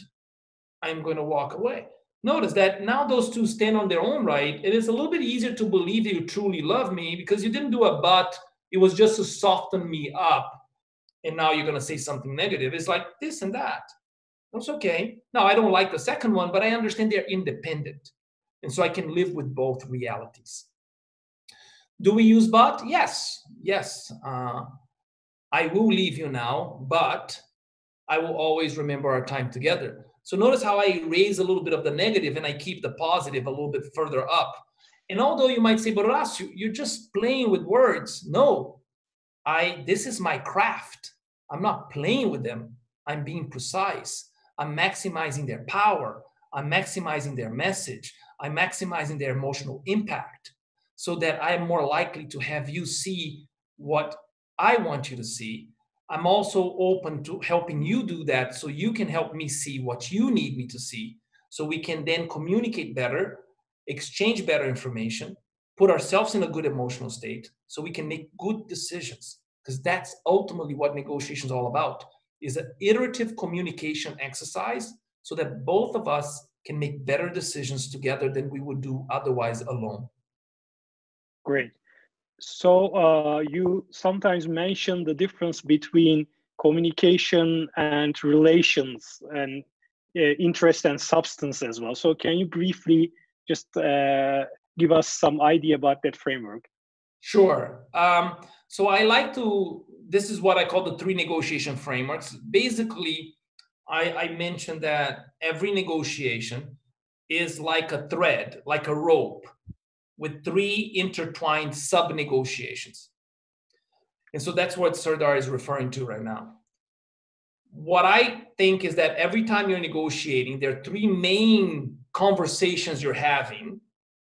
I'm going to walk away. Notice that now those two stand on their own right. It is a little bit easier to believe that you truly love me because you didn't do a but. It was just to soften me up. And now you're going to say something negative. It's like this and that. That's okay. Now, I don't like the second one, but I understand they're independent. And so I can live with both realities. Do we use but? Yes. Yes. I will leave you now, but I will always remember our time together. So notice how I erase a little bit of the negative and I keep the positive a little bit further up. And although you might say, but Horacio, you're just playing with words. No, this is my craft. I'm not playing with them. I'm being precise. I'm maximizing their power. I'm maximizing their message. I'm maximizing their emotional impact so that I'm more likely to have you see what I want you to see. I'm also open to helping you do that so you can help me see what you need me to see so we can then communicate better, exchange better information, put ourselves in a good emotional state so we can make good decisions, because that's ultimately what negotiation is all about, is an iterative communication exercise so that both of us can make better decisions together than we would do otherwise alone. Great. So you sometimes mention the difference between communication and relations and interest and substance as well. So can you briefly just give us some idea about that framework? Sure. So this is what I call the 3 negotiation frameworks. Basically, I mentioned that every negotiation is like a thread, like a rope, with 3 intertwined sub-negotiations. And so that's what Serdar is referring to right now. What I think is that every time you're negotiating, there are 3 main conversations you're having.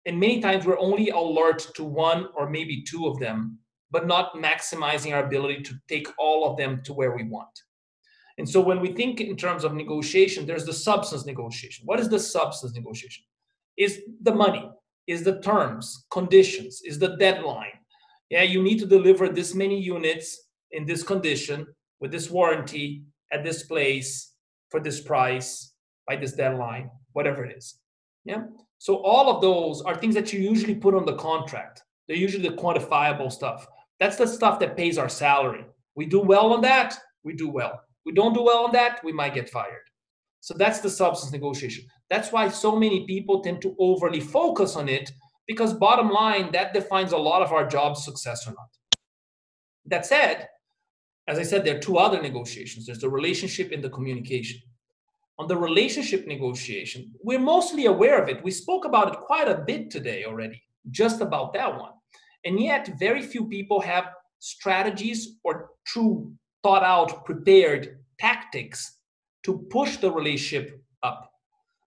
And many times we're only alert to 1 or maybe 2 of them, but not maximizing our ability to take all of them to where we want. And so when we think in terms of negotiation, there's the substance negotiation. What is the substance negotiation? Is the money, is the terms, conditions, is the deadline. Yeah, you need to deliver this many units in this condition, with this warranty, at this place, for this price, by this deadline, whatever it is. Yeah. So all of those are things that you usually put on the contract. They're usually the quantifiable stuff. That's the stuff that pays our salary. We do well on that, we do well. We don't do well on that, we might get fired. So that's the substance negotiation. That's why so many people tend to overly focus on it, because bottom line, that defines a lot of our job success or not. That said, as I said, there are 2 other negotiations. There's the relationship and the communication. On the relationship negotiation, we're mostly aware of it. We spoke about it quite a bit today already, just about that one. And yet, very few people have strategies or true thought out, prepared tactics to push the relationship up.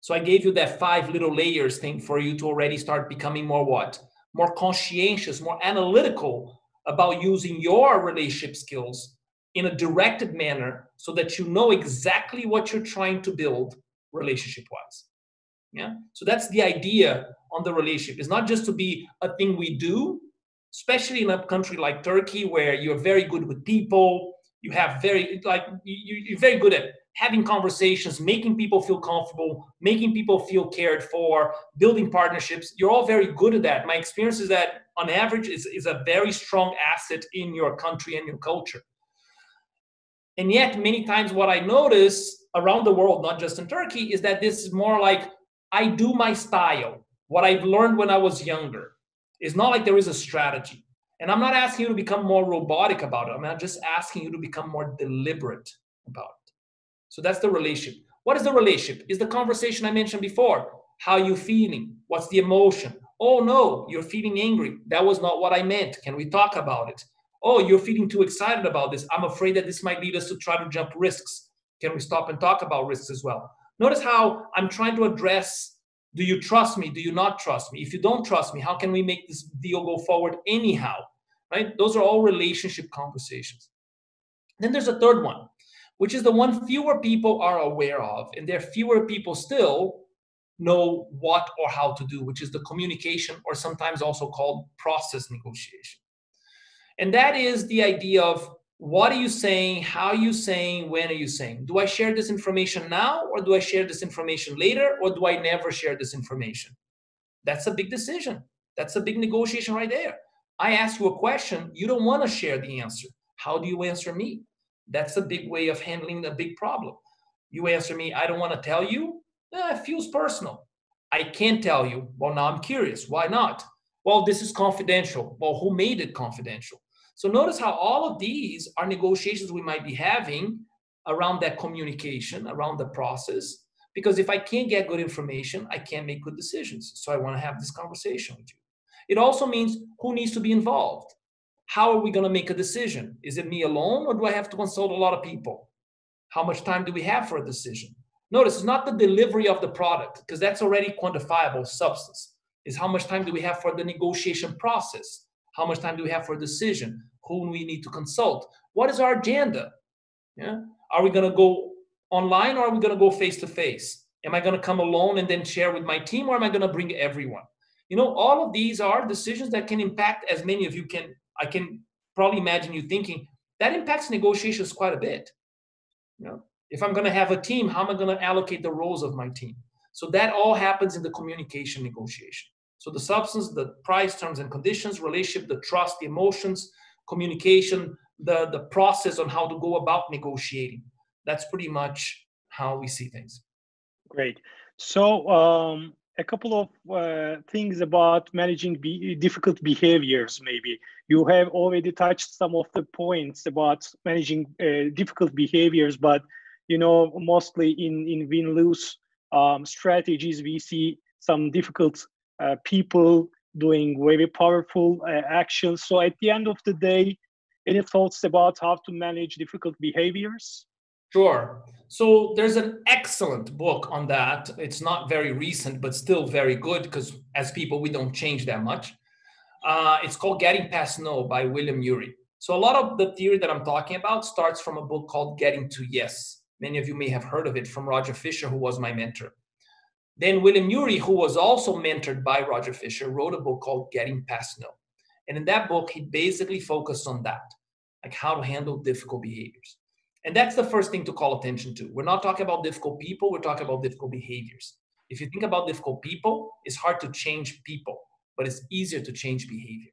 So I gave you that 5 little layers thing for you to already start becoming more what? More conscientious, more analytical about using your relationship skills in a directed manner so that you know exactly what you're trying to build relationship-wise. Yeah. So that's the idea on the relationship. It's not just to be a thing we do, especially in a country like Turkey where you're very good with people. You have you're very good at having conversations, making people feel comfortable, making people feel cared for, building partnerships. You're all very good at that. My experience is that on average is a very strong asset in your country and your culture. And yet many times what I notice around the world, not just in Turkey, is that this is more like I do my style, what I've learned when I was younger. It's not like there is a strategy. And I'm not asking you to become more robotic about it. I'm just asking you to become more deliberate about it. So that's the relationship. What is the relationship? Is the conversation I mentioned before. How are you feeling? What's the emotion? Oh no, you're feeling angry. That was not what I meant. Can we talk about it? Oh, you're feeling too excited about this. I'm afraid that this might lead us to try to jump risks. Can we stop and talk about risks as well? Notice how I'm trying to address, do you trust me? Do you not trust me? If you don't trust me, how can we make this deal go forward anyhow? Right? Those are all relationship conversations. Then there's a third one, which is the one fewer people are aware of, and there are fewer people still know what or how to do, which is the communication, or sometimes also called process negotiation. And that is the idea of what are you saying, how are you saying, when are you saying? Do I share this information now, or do I share this information later, or do I never share this information? That's a big decision. That's a big negotiation right there. I ask you a question, you don't want to share the answer. How do you answer me? That's a big way of handling a big problem. You answer me, I don't want to tell you. It feels personal. I can't tell you. Well, now I'm curious. Why not? Well, this is confidential. Well, who made it confidential? So notice how all of these are negotiations we might be having around that communication, around the process. Because if I can't get good information, I can't make good decisions. So I want to have this conversation with you. It also means who needs to be involved. How are we going to make a decision? Is it me alone, or do I have to consult a lot of people? How much time do we have for a decision? Notice it's not the delivery of the product, because that's already quantifiable substance. It's how much time do we have for the negotiation process? How much time do we have for a decision? Whom we need to consult? What is our agenda? Yeah? Are we going to go online, or are we going to go face to face? Am I going to come alone and then share with my team, or am I going to bring everyone? You know, all of these are decisions that can impact, as many of you can, I can probably imagine you thinking, that impacts negotiations quite a bit. You know, if I'm going to have a team, how am I going to allocate the roles of my team? So that all happens in the communication negotiation. So the substance, the price, terms and conditions, relationship, the trust, the emotions, communication, the process on how to go about negotiating. That's pretty much how we see things. Great. So a couple of things about managing difficult behaviors, maybe. You have already touched some of the points about managing difficult behaviors, but, you know, mostly in win-lose strategies, we see some difficult people doing very powerful actions. So at the end of the day, any thoughts about how to manage difficult behaviors? Sure. So there's an excellent book on that. It's not very recent, but still very good, because as people, we don't change that much. It's called Getting Past No by William Ury. So a lot of the theory that I'm talking about starts from a book called Getting to Yes. Many of you may have heard of it, from Roger Fisher, who was my mentor. Then William Ury, who was also mentored by Roger Fisher, wrote a book called Getting Past No. And in that book, he basically focused on that, like how to handle difficult behaviors. And that's the first thing to call attention to. We're not talking about difficult people, we're talking about difficult behaviors. If you think about difficult people, it's hard to change people, but it's easier to change behavior.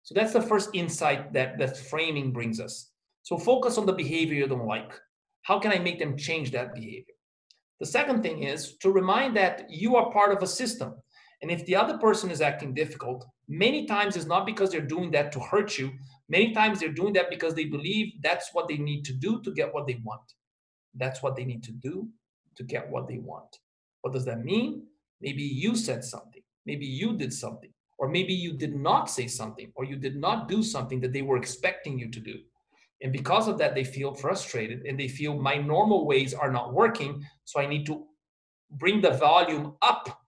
So that's the first insight that framing brings us. So focus on the behavior you don't like. How can I make them change that behavior? The second thing is to remind that you are part of a system. And if the other person is acting difficult, many times it's not because they're doing that to hurt you. Many times they're doing that because they believe that's what they need to do to get what they want. That's what they need to do to get what they want. What does that mean? Maybe you said something. Maybe you did something. Or maybe you did not say something, or you did not do something that they were expecting you to do. And because of that, they feel frustrated, and they feel my normal ways are not working, so I need to bring the volume up,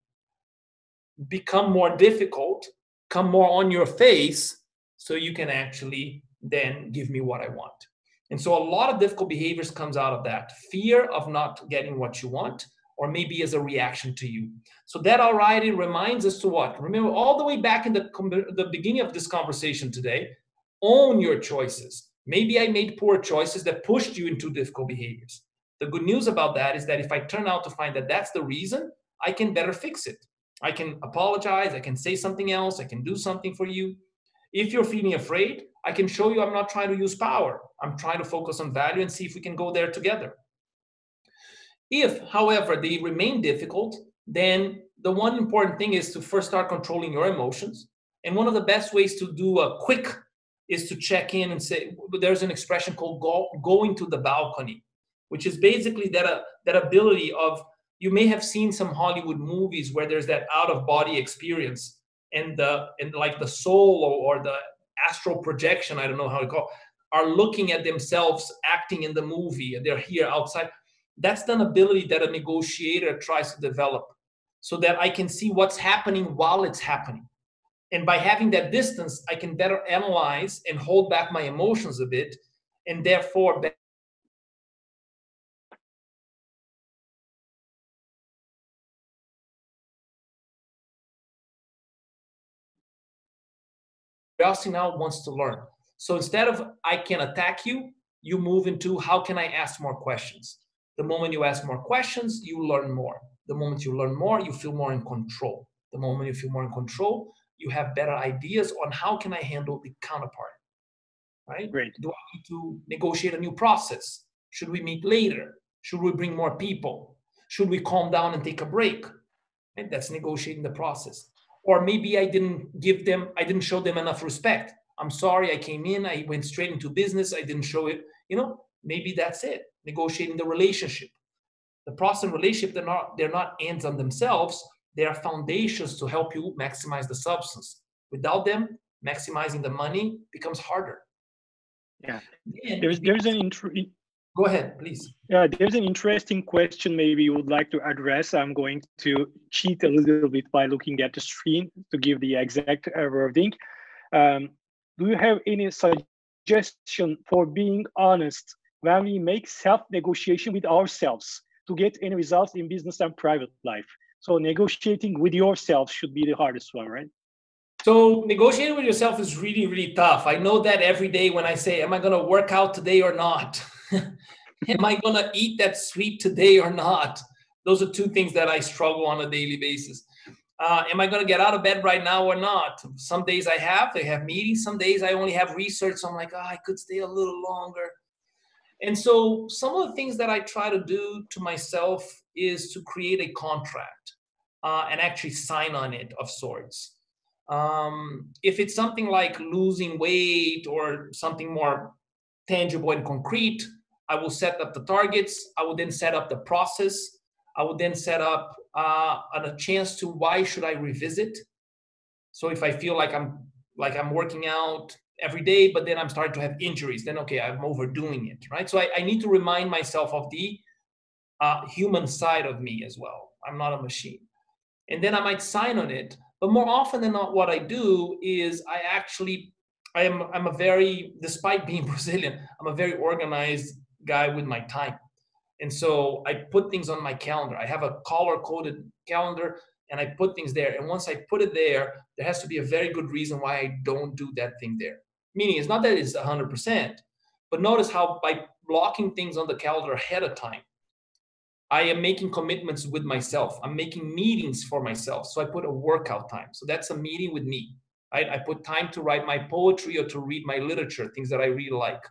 become more difficult, come more on your face, so you can actually then give me what I want. And so a lot of difficult behaviors comes out of that. Fear of not getting what you want, or maybe as a reaction to you. So that already reminds us to what? Remember, all the way back in the beginning of this conversation today, own your choices. Maybe I made poor choices that pushed you into difficult behaviors. The good news about that is that if I turn out to find that that's the reason, I can better fix it. I can apologize, I can say something else, I can do something for you. If you're feeling afraid, I can show you I'm not trying to use power. I'm trying to focus on value and see if we can go there together. If, however, they remain difficult, then the one important thing is to first start controlling your emotions. And one of the best ways to do a quick is to check in and say, there's an expression called going to the balcony, which is basically that ability of, you may have seen some Hollywood movies where there's that out-of-body experience, and like the soul or the astral projection, I don't know how to call it, are looking at themselves acting in the movie, and they're here outside. That's an ability that a negotiator tries to develop, so that I can see what's happening while it's happening. And by having that distance, I can better analyze and hold back my emotions a bit, and therefore curiosity now wants to learn. So instead of I can attack you, you move into how can I ask more questions? The moment you ask more questions, you learn more. The moment you learn more, you feel more in control. The moment you feel more in control, you have better ideas on how can I handle the counterpart, right? Great. Do I need to negotiate a new process? Should we meet later? Should we bring more people? Should we calm down and take a break? And that's negotiating the process. Or maybe I didn't show them enough respect. I'm sorry, I came in, I went straight into business, I didn't show it. Maybe that's it. Negotiating the relationship. The process and relationship, they're not ends on themselves. They are foundations to help you maximize the substance. Without them, maximizing the money becomes harder. Yeah. Go ahead, please. There's an interesting question maybe you would like to address. I'm going to cheat a little bit by looking at the screen to give the exact wording. Do you have any suggestion for being honest when we make self-negotiation with ourselves to get any results in business and private life? So negotiating with yourself should be the hardest one, right? So negotiating with yourself is really, really tough. I know that every day when I say, am I going to work out today or not? Am I going to eat that sweet today or not? Those are two things that I struggle on a daily basis. Am I going to get out of bed right now or not? Some days I have meetings. Some days I only have research. So I'm like, I could stay a little longer. And so some of the things that I try to do to myself is to create a contract and actually sign on it of sorts. If it's something like losing weight or something more tangible and concrete, I will set up the targets. I will then set up the process. I will then set up a chance to why should I revisit. So if I feel like I'm working out every day, but then I'm starting to have injuries, then okay, I'm overdoing it, right? So I need to remind myself of the human side of me as well. I'm not a machine. And then I might sign on it. But more often than not, what I do is I'm a very, despite being Brazilian, I'm a very organized guy with my time. And so I put things on my calendar. I have a color-coded calendar, and I put things there. And once I put it there, there has to be a very good reason why I don't do that thing there. Meaning it's not that it's 100%, but notice how by blocking things on the calendar ahead of time, I am making commitments with myself. I'm making meetings for myself. So I put a workout time. So that's a meeting with me. Right? I put time to write my poetry or to read my literature, things that I really like.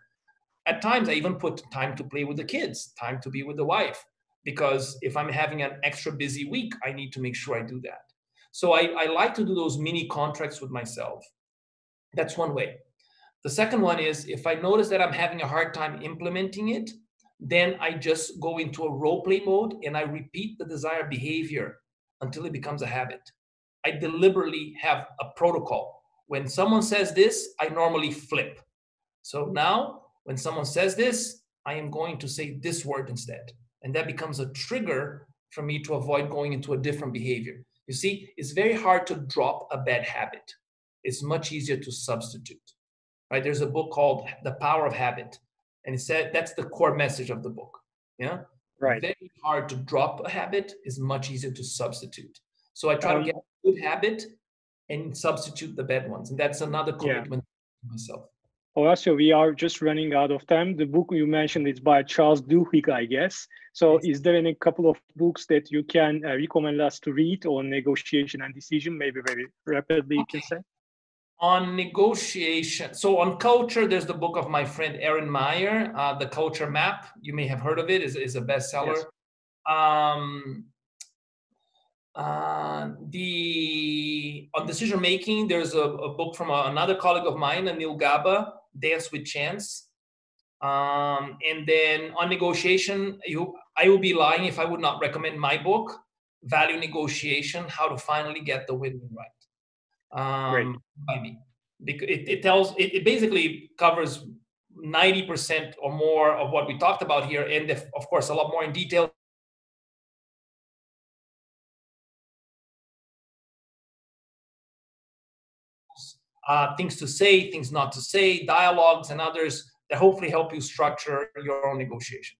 At times, I even put time to play with the kids, time to be with the wife. Because if I'm having an extra busy week, I need to make sure I do that. So I like to do those mini contracts with myself. That's one way. The second one is if I notice that I'm having a hard time implementing it, then I just go into a role play mode and I repeat the desired behavior until it becomes a habit. I deliberately have a protocol. When someone says this, I normally flip. So now when someone says this, I am going to say this word instead. And that becomes a trigger for me to avoid going into a different behavior. You see, it's very hard to drop a bad habit. It's much easier to substitute. Right? There's a book called The Power of Habit. And it said that's the core message of the book. Yeah. Right. Very hard to drop a habit, is much easier to substitute. So I try to get a good habit and substitute the bad ones. And that's another commitment to myself. Horacio, we are just running out of time. The book you mentioned is by Charles Duhigg, I guess. So is there any couple of books that you can recommend us to read on negotiation and decision, maybe very rapidly, you can say? On negotiation, so on culture, there's the book of my friend Aaron Meyer, The Culture Map. You may have heard of it, is a bestseller. Yes. On decision making, there's a book from another colleague of mine, Anil Gaba, Dance with Chance. And then on negotiation, I would be lying if I would not recommend my book, Value Negotiation: How to Finally Get the Win-Win Right. By me. Because it basically covers 90% or more of what we talked about here, and of course a lot more in detail. Things to say, things not to say, dialogues and others that hopefully help you structure your own negotiation.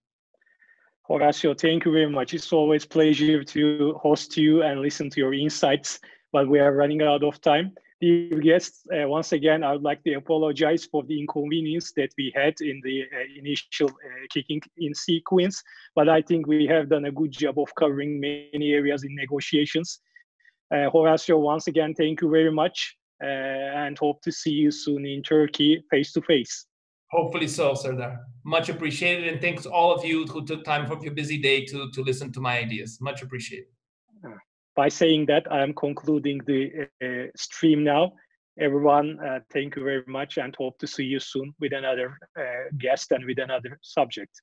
Horacio, thank you very much. It's always a pleasure to host you and listen to your insights, but we are running out of time. Dear guests, once again, I would like to apologize for the inconvenience that we had in the initial kicking in sequence, but I think we have done a good job of covering many areas in negotiations. Horacio, once again, thank you very much, and hope to see you soon in Turkey, face-to-face. Hopefully so, Serdar. Much appreciated, and thanks to all of you who took time from your busy day to listen to my ideas. Much appreciated. By saying that, I am concluding the stream now. Everyone, thank you very much, and hope to see you soon with another guest and with another subject.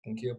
Thank you.